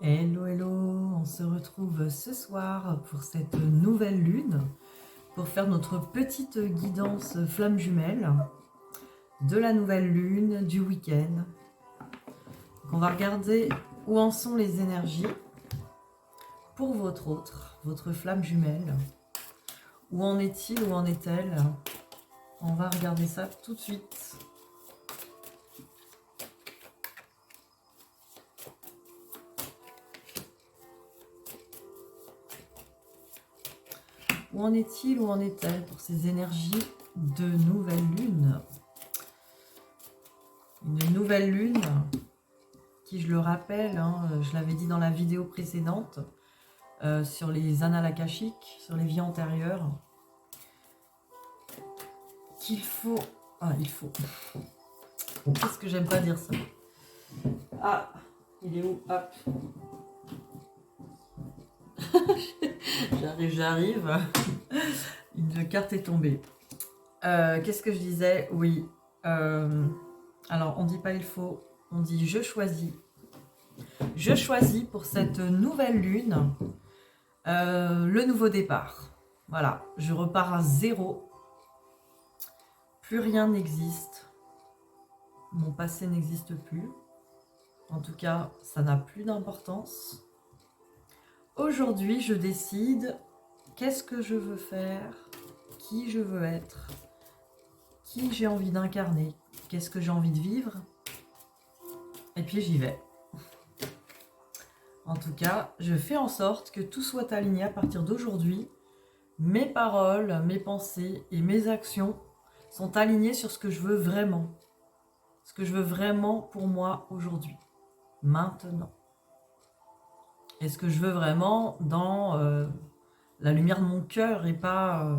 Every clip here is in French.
Hello, hello, on se retrouve ce soir pour cette nouvelle lune, pour faire notre petite guidance flamme jumelle de la nouvelle lune du week-end. On va regarder où en sont les énergies pour votre flamme jumelle. Où en est-il, où en est-elle? On va regarder ça tout de suite. Où en est-il, où en est-elle pour ces énergies de nouvelle lune? Une nouvelle lune qui, je le rappelle, je l'avais dit dans la vidéo précédente, sur les annales akashiques, sur les vies antérieures, qu'il faut... Ah, il faut... Qu'est-ce que j'aime pas dire ça? Ah, il est où? Hop. J'arrive. Une carte est tombée. Qu'est-ce que je disais? Oui. Alors, on dit pas il faut, on dit je choisis. Je choisis pour cette nouvelle lune le nouveau départ. Voilà, je repars à zéro. Plus rien n'existe. Mon passé n'existe plus. En tout cas, ça n'a plus d'importance. Aujourd'hui, je décide qu'est-ce que je veux faire, qui je veux être, qui j'ai envie d'incarner, qu'est-ce que j'ai envie de vivre. Et puis j'y vais. En tout cas, je fais en sorte que tout soit aligné à partir d'aujourd'hui. Mes paroles, mes pensées et mes actions sont alignées sur ce que je veux vraiment. Ce que je veux vraiment pour moi aujourd'hui, maintenant. Et ce que je veux vraiment dans la lumière de mon cœur et pas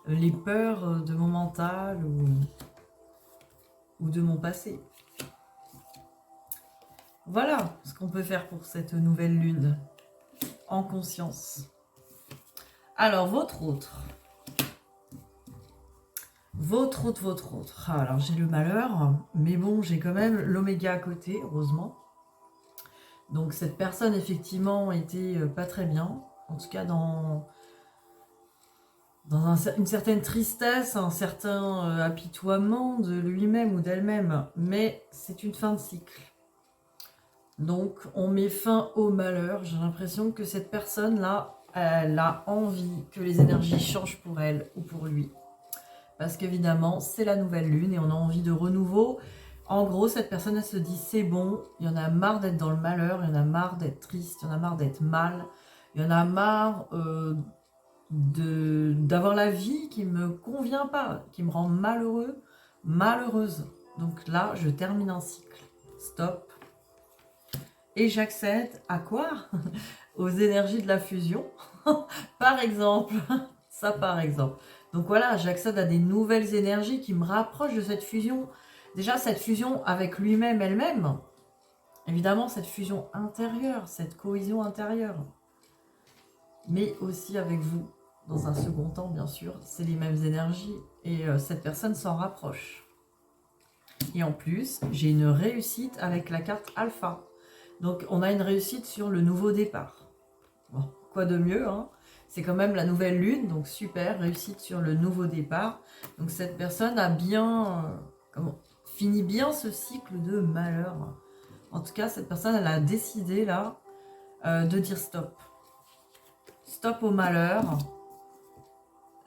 les peurs de mon mental ou de mon passé. Voilà ce qu'on peut faire pour cette nouvelle lune en conscience. Alors, votre autre. Ah, alors, j'ai le malheur, mais bon, j'ai quand même l'oméga à côté, heureusement. Donc, cette personne, effectivement, était pas très bien. En tout cas, dans une certaine tristesse, un certain apitoiement de lui-même ou d'elle-même. Mais c'est une fin de cycle. Donc, on met fin au malheur. J'ai l'impression que cette personne-là, elle a envie que les énergies changent pour elle ou pour lui. Parce qu'évidemment, c'est la nouvelle lune et on a envie de renouveau. En gros, cette personne, elle se dit, c'est bon, il y en a marre d'être dans le malheur, il y en a marre d'être triste, il y en a marre d'être mal, il y en a marre d'avoir la vie qui ne me convient pas, qui me rend malheureux, malheureuse. Donc là, je termine un cycle. Stop. Et j'accède à quoi? Aux énergies de la fusion. Par exemple. Ça, par exemple. Donc voilà, j'accède à des nouvelles énergies qui me rapprochent de cette fusion. Déjà, cette fusion avec lui-même, elle-même. Évidemment, cette fusion intérieure, cette cohésion intérieure. Mais aussi avec vous. Dans un second temps, bien sûr, c'est les mêmes énergies. Et cette personne s'en rapproche. Et en plus, j'ai une réussite avec la carte alpha. Donc, on a une réussite sur le nouveau départ. Bon, quoi de mieux, hein? C'est quand même la nouvelle lune, donc super, réussite sur le nouveau départ. Donc, cette personne a bien... finit bien ce cycle de malheur. En tout cas, cette personne, elle a décidé, là, de dire stop. Stop au malheur.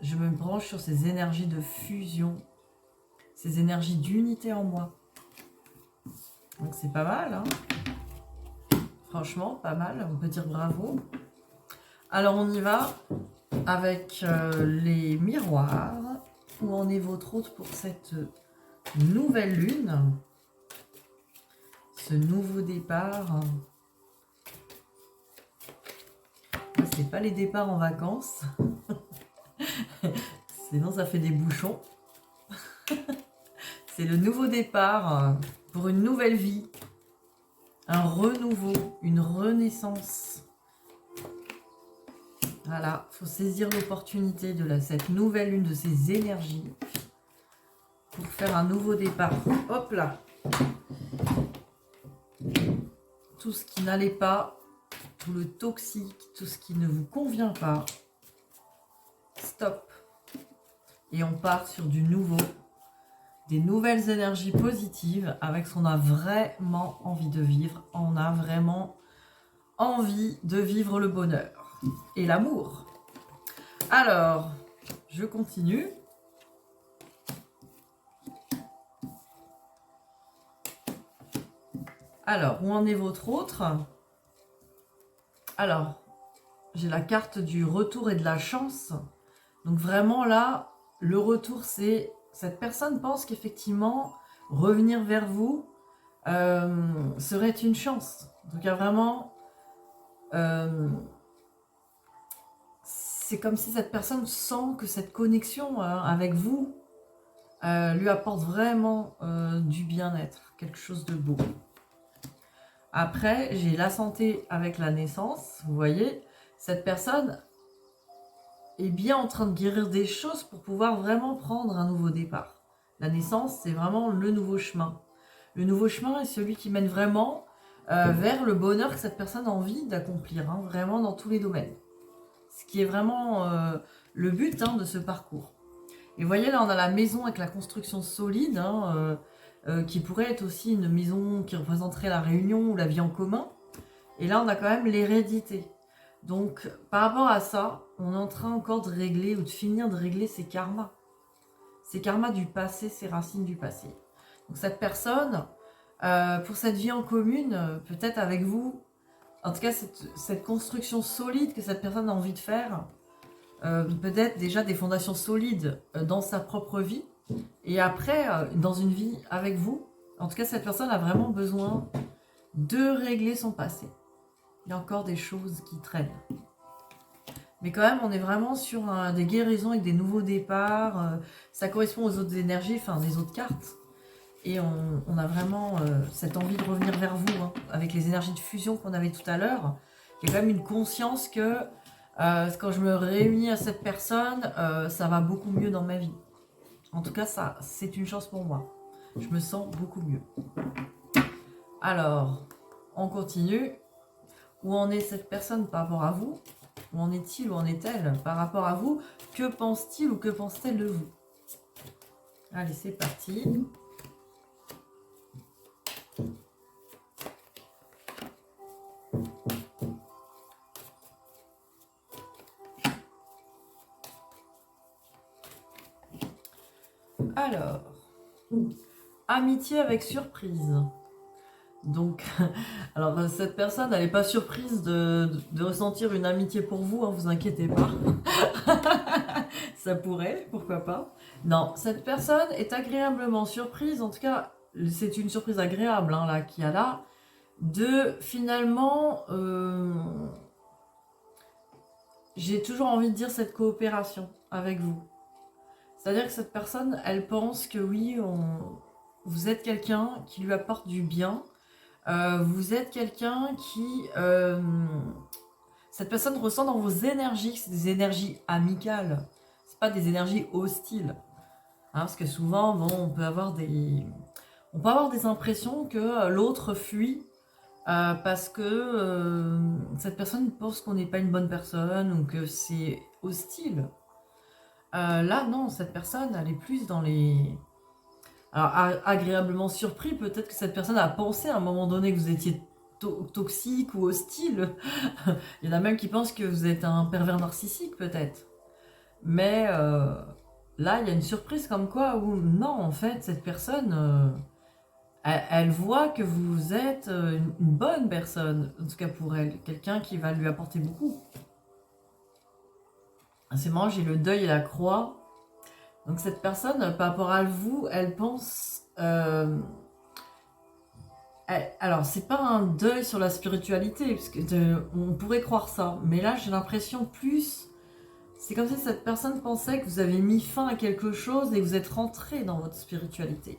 Je me branche sur ces énergies de fusion, ces énergies d'unité en moi. Donc, c'est pas mal, hein? Franchement, pas mal, on peut dire bravo. Alors, on y va avec les miroirs. Où en est votre autre pour cette nouvelle lune? Ce nouveau départ. C'est pas les départs en vacances. Sinon, ça fait des bouchons. C'est le nouveau départ pour une nouvelle vie. Un renouveau, une renaissance. Voilà, il faut saisir l'opportunité de cette nouvelle lune, de ces énergies, pour faire un nouveau départ. Hop là! Tout ce qui n'allait pas, tout le toxique, tout ce qui ne vous convient pas. Stop. Et on part sur du nouveau, des nouvelles énergies positives avec ce qu'on a vraiment envie de vivre. On a vraiment envie de vivre le bonheur et l'amour. Alors, je continue. Alors, où en est votre autre? Alors, j'ai la carte du retour et de la chance. Donc vraiment là, le retour, c'est... Cette personne pense qu'effectivement, revenir vers vous serait une chance. Donc il y a vraiment... c'est comme si cette personne sent que cette connexion avec vous lui apporte vraiment du bien-être, quelque chose de beau. Après, j'ai la santé avec la naissance. Vous voyez, cette personne est bien en train de guérir des choses pour pouvoir vraiment prendre un nouveau départ. La naissance, c'est vraiment le nouveau chemin. Le nouveau chemin est celui qui mène vraiment vers le bonheur que cette personne a envie d'accomplir, hein, vraiment dans tous les domaines. Ce qui est vraiment le but de ce parcours. Et vous voyez, là, on a la maison avec la construction solide, qui pourrait être aussi une maison qui représenterait la réunion ou la vie en commun. Et là, on a quand même l'hérédité. Donc, par rapport à ça, on est en train encore de régler ou de finir de régler ses karmas. Ses karmas du passé, ses racines du passé. Donc, cette personne, pour cette vie en commune, peut-être avec vous, en tout cas, cette construction solide que cette personne a envie de faire, peut-être déjà des fondations solides dans sa propre vie, et après, dans une vie avec vous. En tout cas, cette personne a vraiment besoin de régler son passé. Il y a encore des choses qui traînent. Mais quand même, on est vraiment sur des guérisons avec des nouveaux départs. Ça correspond aux autres énergies, enfin des autres cartes. Et on a vraiment cette envie de revenir vers vous, avec les énergies de fusion qu'on avait tout à l'heure. Il y a quand même une conscience que quand je me réunis à cette personne, ça va beaucoup mieux dans ma vie. En tout cas, ça, c'est une chance pour moi. Je me sens beaucoup mieux. Alors, on continue. Où en est cette personne par rapport à vous? Où en est-il, où en est-elle par rapport à vous? Que pense-t-il ou que pense-t-elle de vous? Allez, c'est parti. Alors, amitié avec surprise. Donc, alors cette personne, elle n'est pas surprise de ressentir une amitié pour vous, vous inquiétez pas. Ça pourrait, pourquoi pas. Non, cette personne est agréablement surprise, en tout cas, c'est une surprise agréable là qu'il y a là, de finalement, j'ai toujours envie de dire cette coopération avec vous. C'est-à-dire que cette personne, elle pense que oui, vous êtes quelqu'un qui lui apporte du bien. Vous êtes quelqu'un qui... cette personne ressent dans vos énergies que c'est des énergies amicales. C'est pas des énergies hostiles. Parce que souvent, bon, on peut avoir des impressions que l'autre fuit parce que cette personne pense qu'on n'est pas une bonne personne ou que c'est hostile. Là, non, cette personne, elle est plus dans les... Alors, agréablement surpris, peut-être que cette personne a pensé à un moment donné que vous étiez toxique ou hostile. Il y en a même qui pensent que vous êtes un pervers narcissique, peut-être. Mais là, il y a une surprise comme quoi, où non, en fait, cette personne, elle voit que vous êtes une bonne personne, en tout cas pour elle, quelqu'un qui va lui apporter beaucoup. C'est marrant, j'ai le deuil et la croix. Donc cette personne, par rapport à vous, elle pense... alors, c'est pas un deuil sur la spiritualité, parce que on pourrait croire ça. Mais là, j'ai l'impression plus... C'est comme si cette personne pensait que vous avez mis fin à quelque chose et que vous êtes rentré dans votre spiritualité.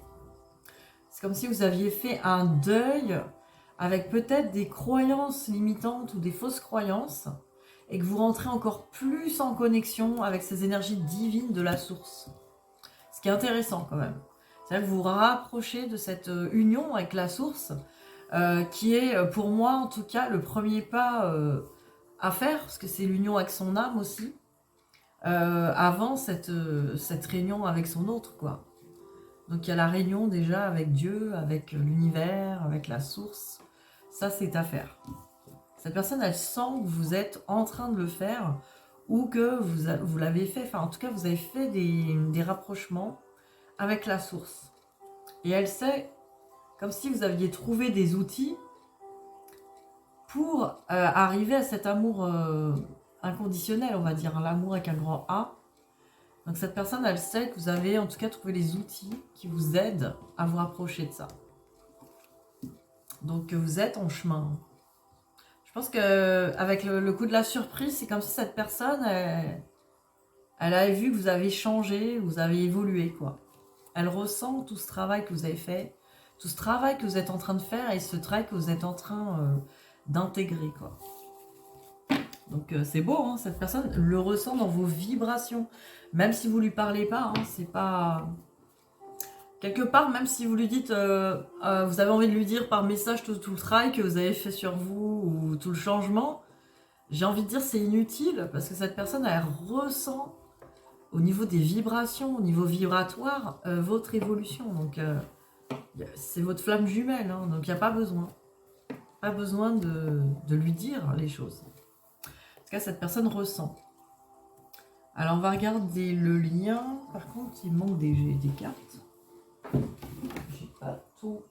C'est comme si vous aviez fait un deuil avec peut-être des croyances limitantes ou des fausses croyances et que vous rentrez encore plus en connexion avec ces énergies divines de la source. Ce qui est intéressant quand même. C'est-à-dire que vous vous rapprochez de cette union avec la source qui est pour moi en tout cas le premier pas à faire, parce que c'est l'union avec son âme aussi, avant cette réunion avec son autre, quoi. Donc il y a la réunion déjà avec Dieu, avec l'univers, avec la source. Ça, c'est à faire. Cette personne, elle sent que vous êtes en train de le faire ou que vous l'avez fait. Enfin, en tout cas, vous avez fait des rapprochements avec la source. Et elle sait, comme si vous aviez trouvé des outils pour arriver à cet amour inconditionnel, on va dire, hein, l'amour avec un grand A. Donc cette personne, elle sait que vous avez en tout cas trouvé les outils qui vous aident à vous rapprocher de ça. Donc vous êtes en chemin. Je pense qu'avec le coup de la surprise, c'est comme si cette personne, elle avait vu que vous avez changé, vous avez évolué, quoi. Elle ressent tout ce travail que vous avez fait, tout ce travail que vous êtes en train de faire et ce travail que vous êtes en train d'intégrer, quoi. Donc c'est beau, hein, cette personne le ressent dans vos vibrations. Même si vous lui parlez pas, hein, c'est pas... Quelque part, même si vous lui dites, vous avez envie de lui dire par message tout le travail que vous avez fait sur vous ou tout le changement, j'ai envie de dire c'est inutile parce que cette personne, elle ressent au niveau des vibrations, au niveau vibratoire, votre évolution. Donc c'est votre flamme jumelle, hein, donc il n'y a pas besoin. Pas besoin de lui dire les choses. En tout cas, cette personne ressent. Alors, on va regarder le lien. Par contre, il manque des cartes. J'ai pas tout.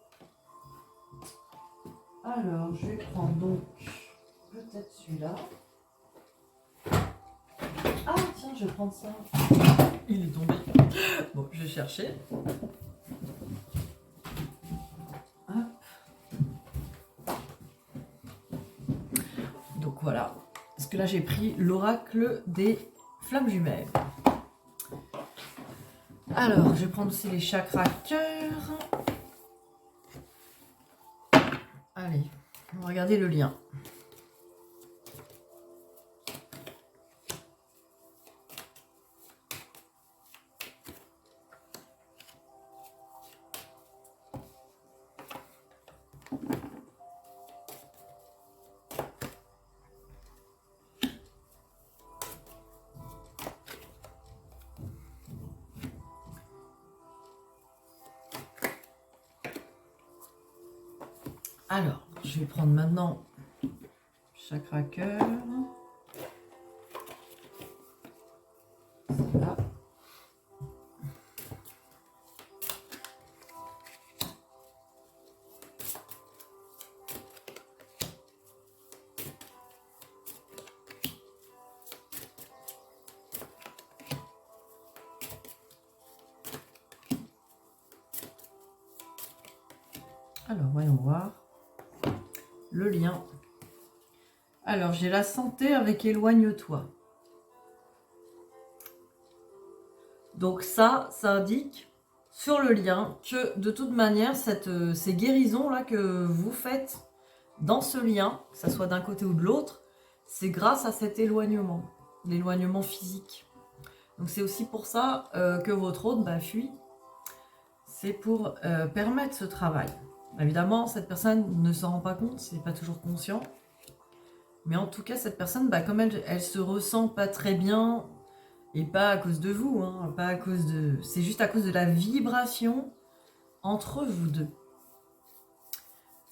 Alors, je vais prendre donc peut-être celui-là. Ah, tiens, je vais prendre ça. Il est tombé. Bon, je vais chercher. Hop. Donc, voilà. Parce que là, j'ai pris l'oracle des flammes jumelles. Alors, je vais prendre aussi les chakras cœur. Allez, on va regarder le lien. Alors, je vais prendre maintenant chakra cœur. Voilà. Alors, voyons voir. Le lien. Alors, j'ai la santé avec éloigne-toi. Donc ça indique sur le lien que de toute manière, ces guérisons-là que vous faites dans ce lien, que ce soit d'un côté ou de l'autre, c'est grâce à cet éloignement, l'éloignement physique. Donc c'est aussi pour ça que votre hôte fuit. C'est pour permettre ce travail. Évidemment, cette personne ne s'en rend pas compte, c'est pas toujours conscient. Mais en tout cas, cette personne, comme elle se ressent pas très bien, et pas à cause de vous, hein, pas à cause de... C'est juste à cause de la vibration entre vous deux.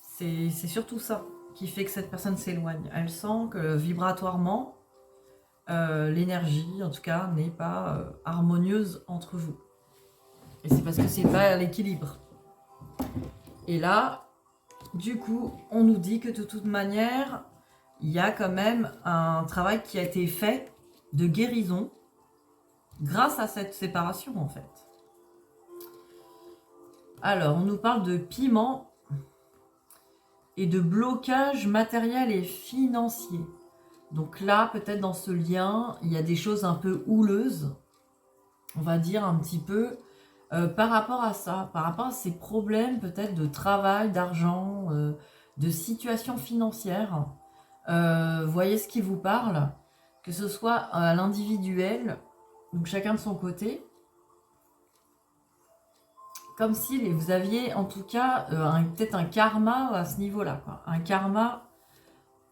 C'est surtout ça qui fait que cette personne s'éloigne. Elle sent que vibratoirement, l'énergie, en tout cas, n'est pas harmonieuse entre vous. Et c'est parce que c'est pas à l'équilibre. Et là, du coup, on nous dit que de toute manière, il y a quand même un travail qui a été fait de guérison grâce à cette séparation, en fait. Alors, on nous parle de piment et de blocage matériel et financier. Donc là, peut-être dans ce lien, il y a des choses un peu houleuses, on va dire un petit peu, par rapport à ça, par rapport à ces problèmes peut-être de travail, d'argent, de situation financière. Voyez ce qui vous parle, que ce soit à l'individuel, donc chacun de son côté, comme si vous aviez en tout cas peut-être un karma à ce niveau-là, quoi. Un karma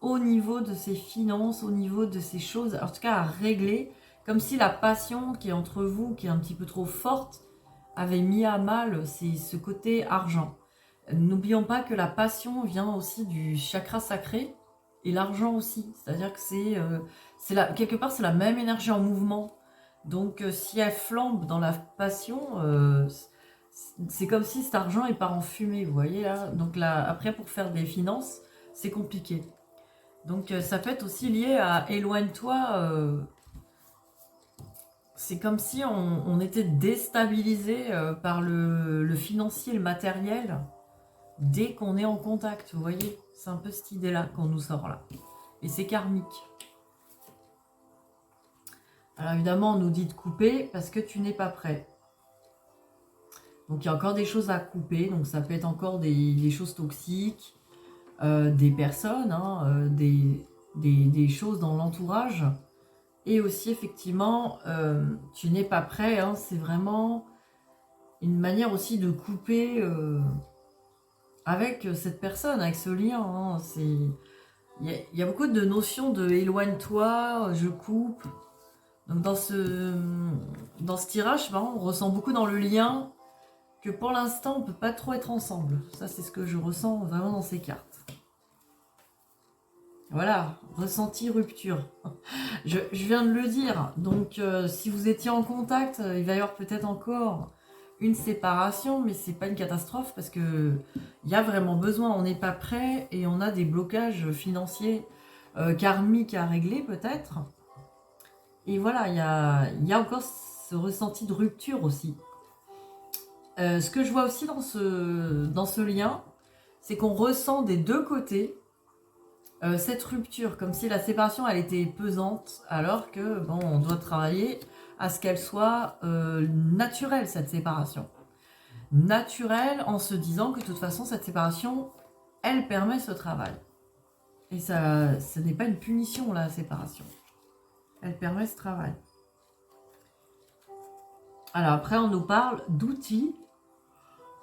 au niveau de ses finances, au niveau de ces choses, en tout cas à régler, comme si la passion qui est entre vous, qui est un petit peu trop forte, avait mis à mal ce côté argent. N'oublions pas que la passion vient aussi du chakra sacré et l'argent aussi. C'est-à-dire que quelque part, c'est la même énergie en mouvement. Donc, si elle flambe dans la passion, c'est comme si cet argent il part en fumée, vous voyez là. Donc là, après, pour faire des finances, c'est compliqué. Donc, ça peut être aussi lié à éloigne-toi. C'est comme si on était déstabilisé par le financier, le matériel, dès qu'on est en contact, vous voyez. C'est un peu cette idée-là qu'on nous sort là. Et c'est karmique. Alors évidemment, on nous dit de couper parce que tu n'es pas prêt. Donc il y a encore des choses à couper. Donc ça peut être encore des choses toxiques, des personnes, hein, des choses dans l'entourage. Et aussi effectivement, tu n'es pas prêt. Hein, c'est vraiment une manière aussi de couper avec cette personne, avec ce lien. Hein, il y a beaucoup de notions de éloigne-toi, je coupe. Donc dans ce tirage, on ressent beaucoup dans le lien que pour l'instant, on ne peut pas trop être ensemble. Ça, c'est ce que je ressens vraiment dans ces cartes. Voilà, ressenti rupture. Je viens de le dire. Donc, si vous étiez en contact, il va y avoir peut-être encore une séparation, mais c'est pas une catastrophe parce que il y a vraiment besoin. On n'est pas prêt et on a des blocages financiers, karmiques à régler peut-être. Et voilà, il y a encore ce ressenti de rupture aussi. Ce que je vois aussi dans ce lien, c'est qu'on ressent des deux côtés cette rupture, comme si la séparation elle était pesante, alors que bon, on doit travailler à ce qu'elle soit naturelle, cette séparation. Naturelle en se disant que de toute façon, cette séparation, elle permet ce travail. Et ça, ce n'est pas une punition, la séparation. Elle permet ce travail. Alors après, on nous parle d'outils.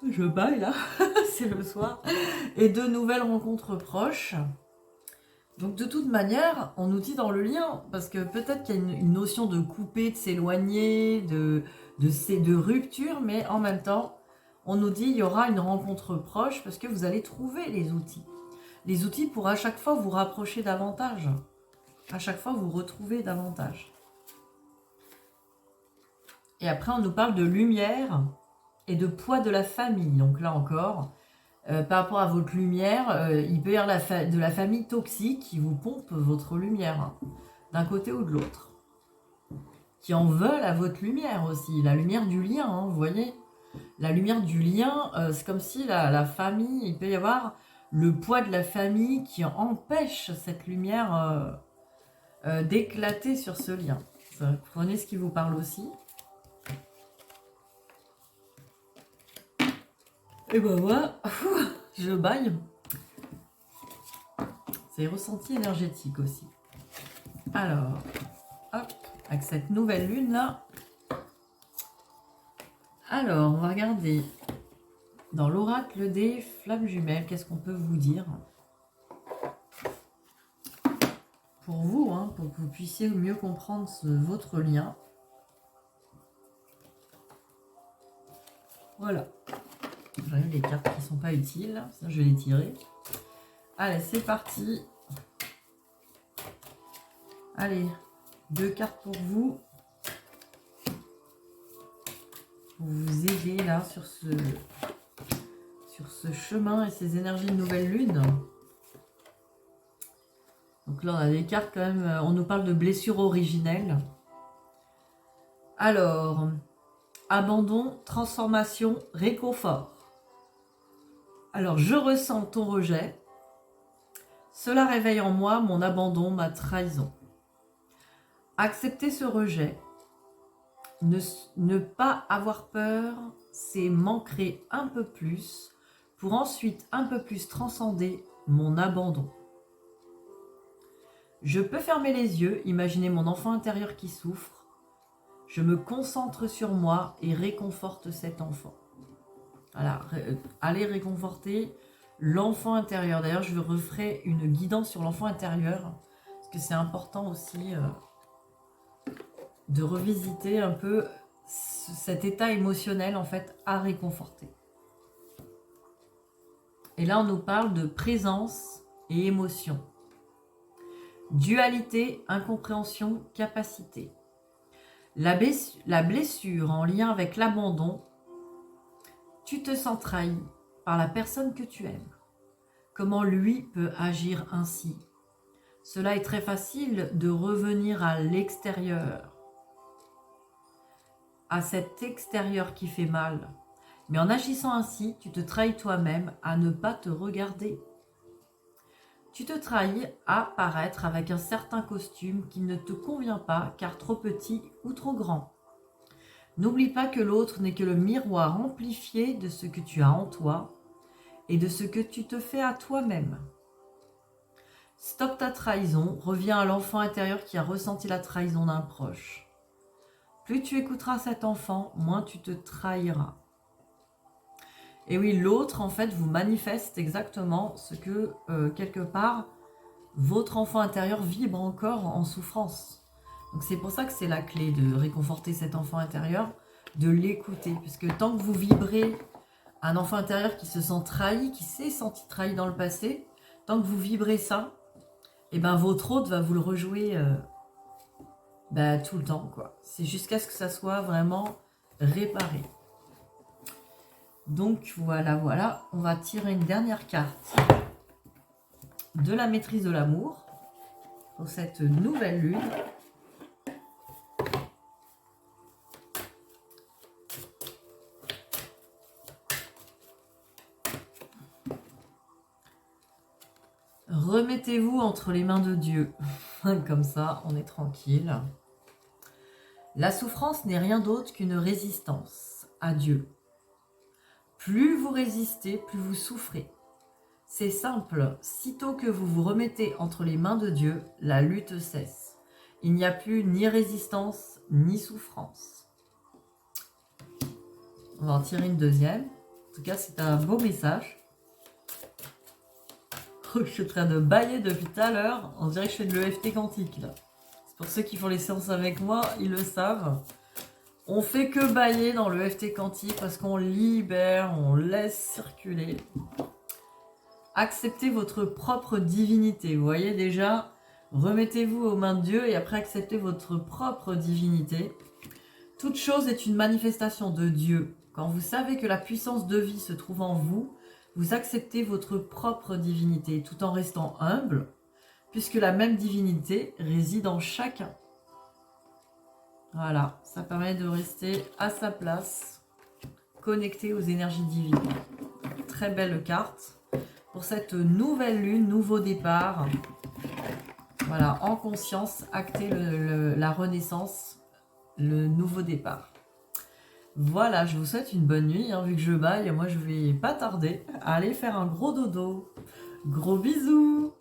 Je baille là, c'est le soir. Et de nouvelles rencontres proches. Donc de toute manière, on nous dit dans le lien, parce que peut-être qu'il y a une notion de couper, de s'éloigner, de rupture, mais en même temps, on nous dit il y aura une rencontre proche parce que vous allez trouver les outils. Les outils pour à chaque fois vous rapprocher davantage. À chaque fois vous retrouver davantage. Et après, on nous parle de lumière et de poids de la famille. Donc là encore, par rapport à votre lumière, il peut y avoir de la famille toxique qui vous pompe votre lumière, hein, d'un côté ou de l'autre. Qui en veulent à votre lumière aussi, la lumière du lien, hein, vous voyez. La lumière du lien, c'est comme si la famille, il peut y avoir le poids de la famille qui empêche cette lumière d'éclater sur ce lien. Prenez ce qui vous parle aussi. Et ben voilà, je baille. C'est ressenti énergétique aussi. Alors, hop, avec cette nouvelle lune là. Alors, on va regarder dans l'oracle des flammes jumelles, qu'est-ce qu'on peut vous dire pour vous, hein, pour que vous puissiez mieux comprendre votre lien. Voilà. J'enlève les cartes qui ne sont pas utiles, ça je vais les tirer. Allez, c'est parti. Allez, 2 cartes pour vous. Pour vous aider là sur ce chemin et ces énergies de nouvelle lune. Donc là, on a des cartes quand même, on nous parle de blessures originelles. Alors, abandon, transformation, réconfort. Alors, je ressens ton rejet. Cela réveille en moi mon abandon, ma trahison. Accepter ce rejet, ne pas avoir peur, c'est m'ancrer un peu plus pour ensuite un peu plus transcender mon abandon. Je peux fermer les yeux, imaginer mon enfant intérieur qui souffre. Je me concentre sur moi et réconforte cet enfant. Voilà, allez réconforter l'enfant intérieur. D'ailleurs, je referai une guidance sur l'enfant intérieur, parce que c'est important aussi de revisiter un peu cet état émotionnel en fait à réconforter. Et là, on nous parle de présence et émotion. Dualité, incompréhension, capacité. La blessure en lien avec l'abandon, tu te sens trahi par la personne que tu aimes. Comment lui peut agir ainsi? Cela est très facile de revenir à l'extérieur, à cet extérieur qui fait mal. Mais en agissant ainsi, tu te trahis toi-même à ne pas te regarder. Tu te trahis à paraître avec un certain costume qui ne te convient pas car trop petit ou trop grand. N'oublie pas que l'autre n'est que le miroir amplifié de ce que tu as en toi et de ce que tu te fais à toi-même. Stoppe ta trahison, reviens à l'enfant intérieur qui a ressenti la trahison d'un proche. Plus tu écouteras cet enfant, moins tu te trahiras. Et oui, l'autre, en fait, vous manifeste exactement ce que, quelque part, votre enfant intérieur vibre encore en souffrance. Donc c'est pour ça que c'est la clé de réconforter cet enfant intérieur, de l'écouter. Puisque tant que vous vibrez un enfant intérieur qui se sent trahi, qui s'est senti trahi dans le passé, tant que vous vibrez ça, et ben votre hôte va vous le rejouer tout le temps, quoi. C'est jusqu'à ce que ça soit vraiment réparé. Donc voilà, on va tirer une dernière carte de la maîtrise de l'amour pour cette nouvelle lune. Remettez-vous entre les mains de Dieu. Comme ça, on est tranquille. La souffrance n'est rien d'autre qu'une résistance à Dieu. Plus vous résistez, plus vous souffrez. C'est simple, sitôt que vous vous remettez entre les mains de Dieu, la lutte cesse. Il n'y a plus ni résistance, ni souffrance. On va en tirer une deuxième. En tout cas, c'est un beau message. Je suis en train de bailler depuis tout à l'heure. On dirait que je fais de l'EFT quantique, là. C'est pour ceux qui font les séances avec moi, ils le savent. On fait que bailler dans l'EFT quantique parce qu'on libère, on laisse circuler. Acceptez votre propre divinité. Vous voyez déjà, remettez-vous aux mains de Dieu et après acceptez votre propre divinité. Toute chose est une manifestation de Dieu. Quand vous savez que la puissance de vie se trouve en vous, vous acceptez votre propre divinité tout en restant humble, puisque la même divinité réside en chacun. Voilà, ça permet de rester à sa place, connecté aux énergies divines. Très belle carte. Pour cette nouvelle lune, nouveau départ, voilà, en conscience, acter la renaissance, le nouveau départ. Voilà, je vous souhaite une bonne nuit, vu que je baille, moi je vais pas tarder à aller faire un gros dodo. Gros bisous!